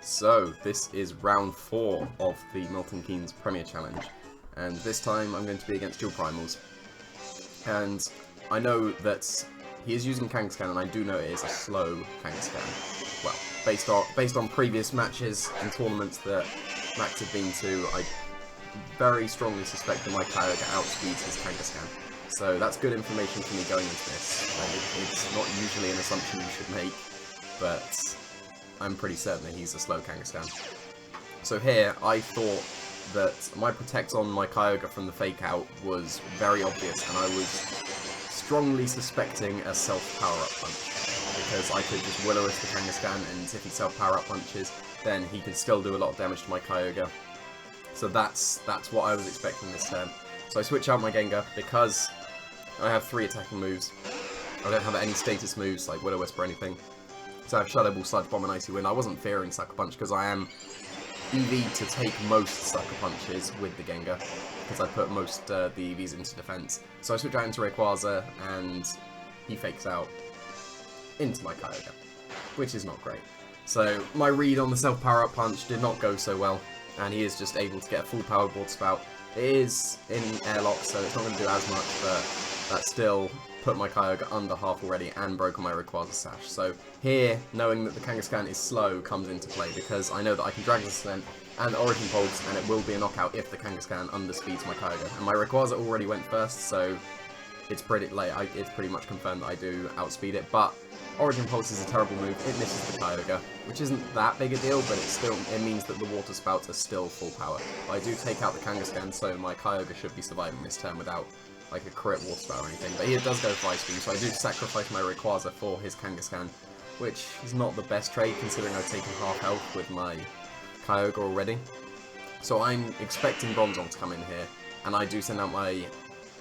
So, this is round 4 of the Milton Keynes Premier Challenge, and this time I'm going to be against dual primals. And I know that he is using Kangaskhan, and I do know it is a slow Kangaskhan. Well, based on previous matches and tournaments that Max have been to, I very strongly suspect that my Kyogre outspeeds his Kangaskhan. So that's good information for me going into this. It's not usually an assumption you should make, but I'm pretty certain that he's a slow Kangaskhan. So here, I thought that my Protect on my Kyogre from the Fake Out was very obvious, and I was strongly suspecting a self-power-up punch, because I could just Will-O-Wisp the Kangaskhan, and if he self-power-up punches, then he could still do a lot of damage to my Kyogre. So that's what I was expecting this turn. So I switch out my Gengar, because I have 3 attacking moves. I don't have any status moves like Will-O-Wisp or anything. So I have Shadow Ball, Sludge Bomb, and Icy Wind. I wasn't fearing Sucker Punch because I am EV to take most Sucker Punches with the Gengar, because I put most the EVs into defense. So I switch out into Rayquaza, and he fakes out into my Kyogre, which is not great. So my read on the self-power-up punch did not go so well, and he is just able to get a full power Water Spout. It is in airlock, so it's not going to do as much, but that still put my Kyogre under half already and broken my Rayquaza Sash. So here, knowing that the Kangaskhan is slow comes into play, because I know that I can Dragon Descent and Origin Pulse, and it will be a knockout if the Kangaskhan underspeeds my Kyogre. And my Rayquaza already went first, so it's pretty it's pretty much confirmed that I do outspeed it. But Origin Pulse is a terrible move. It misses the Kyogre, which isn't that big a deal, but it means that the Water Spouts are still full power. But I do take out the Kangaskhan, so my Kyogre should be surviving this turn without like a crit Water Spout or anything. But he does go for Ice Beam, so I do sacrifice my Rayquaza for his Kangaskhan, which is not the best trade considering I've taken half health with my Kyogre already. So I'm expecting Bronzong to come in here, and I do send out my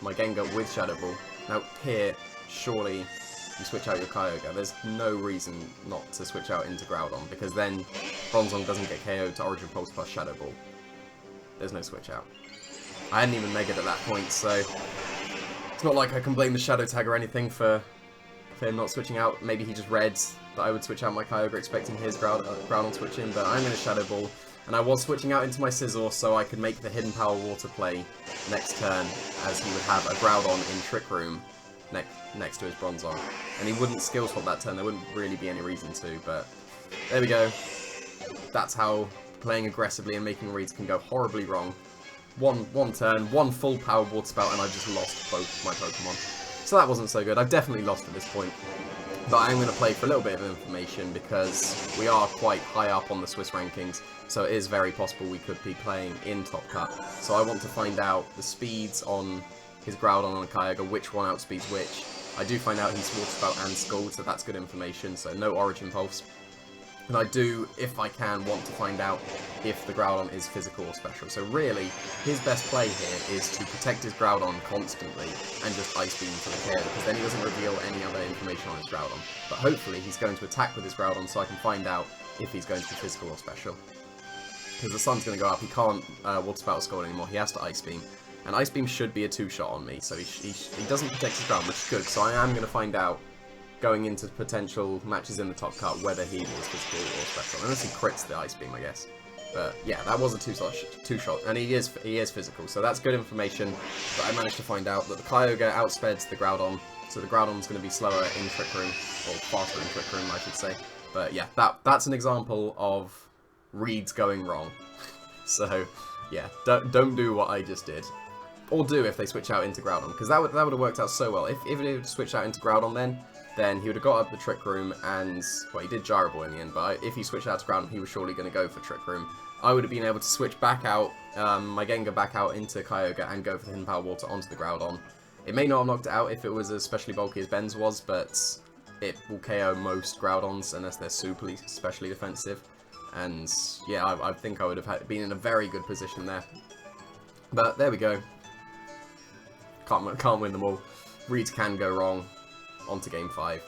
Gengar with Shadow Ball. Now here, surely you switch out your Kyogre. There's no reason not to switch out into Groudon, because then Bronzong doesn't get KO'd to Origin Pulse plus Shadow Ball. There's no switch out. I hadn't even Mega'd at that point, so it's not like I can blame the Shadow Tag or anything for him not switching out. Maybe he just read that I would switch out my Kyogre expecting his Groudon switch in, but I'm going to Shadow Ball. And I was switching out into my Scizor so I could make the Hidden Power Water play next turn, as he would have a Groudon in Trick Room next to his Bronzong. And he wouldn't Skill Swap that turn, there wouldn't really be any reason to, but there we go. That's how playing aggressively and making reads can go horribly wrong. One turn, one full power Water Spout, and I just lost both my Pokemon. So that wasn't so good. I've definitely lost at this point. But I'm going to play for a little bit of information, because we are quite high up on the Swiss rankings, so it is very possible we could be playing in Top Cut. So I want to find out the speeds on his Groudon and Kyogre, which one outspeeds which. I do find out he's Water Spout and Scald, so that's good information, so no Origin Pulse. And I do, if I can, want to find out if the Groudon is physical or special. So really, his best play here is to protect his Groudon constantly and just Ice Beam for the KO, because then he doesn't reveal any other information on his Groudon. But hopefully he's going to attack with his Groudon, so I can find out if he's going to be physical or special. Because the sun's going to go up, he can't Water Spout or Scald anymore, he has to Ice Beam. And Ice Beam should be a 2-shot on me, so he doesn't protect his Groudon, which is good, so I am going to find out going into potential matches in the Top Cut whether he is physical or special. Unless he crits the Ice Beam, I guess. But yeah, that was a 2-shot, and he is physical, so that's good information. But I managed to find out that the Kyogre outspeds the Groudon, so the Groudon's going to be slower in Trick Room, or faster in Trick Room, I should say. But yeah, that's an example of reads going wrong. So yeah, don't do what I just did. Or do if they switch out into Groudon, because that would have worked out so well. If it had switched out into Groudon then he would have got up the Trick Room, and, well, he did Gyro Ball in the end, but if he switched out to Groudon, he was surely going to go for Trick Room. I would have been able to switch back out, my Gengar back out into Kyogre, and go for the Hidden Power Water onto the Groudon. It may not have knocked it out if it was as specially bulky as Ben's was, but it will KO most Groudons, unless they're super specially defensive. And, yeah, I think I would have been in a very good position there. But, there we go. Can't win them all. Reads can go wrong. On to Game 5.